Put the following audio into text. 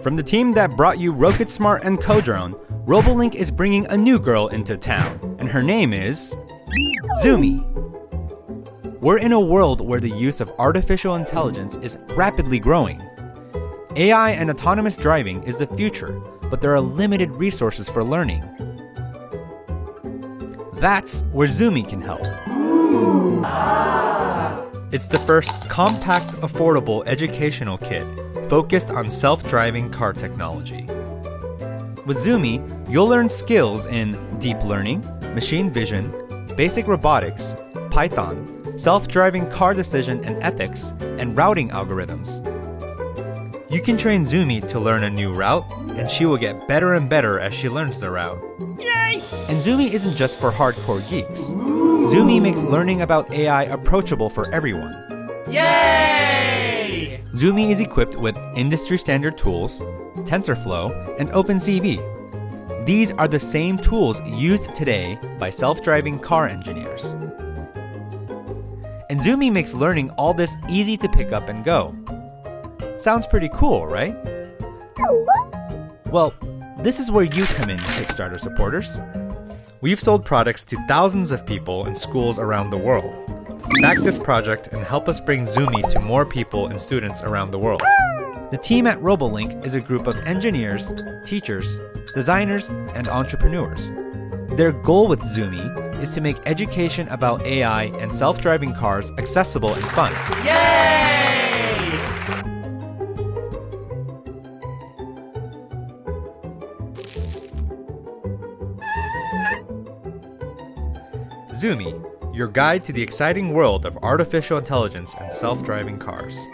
From the team that brought you Rocket Smart and Codrone, Robolink is bringing a new girl into town, and her name is Zümi. We're in a world where the use of artificial intelligence is rapidly growing. AI and autonomous driving is the future, but there are limited resources for learning. That's where Zümi can help. It's the first compact, affordable educational kit focused on self-driving car technology. With Zümi, you'll learn skills in deep learning, machine vision, basic robotics, Python, self-driving car decision and ethics, and routing algorithms. You can train Zümi to learn a new route, and she will get better and better as she learns the route. Yay! And Zümi isn't just for hardcore geeks. Zümi makes learning about AI approachable for everyone. Yay! Zümi is equipped with industry-standard tools, TensorFlow, and OpenCV. These are the same tools used today by self-driving car engineers. And Zümi makes learning all this easy to pick up and go. Sounds pretty cool, right? Well, this is where you come in, Kickstarter supporters. We've sold products to thousands of people in schools around the world. Back this project and help us bring Zümi to more people and students around the world. The team at Robolink is a group of engineers, teachers, designers, and entrepreneurs. Their goal with Zümi is to make education about AI and self-driving cars accessible and fun. Yay! Zümi, your guide to the exciting world of artificial intelligence and self-driving cars.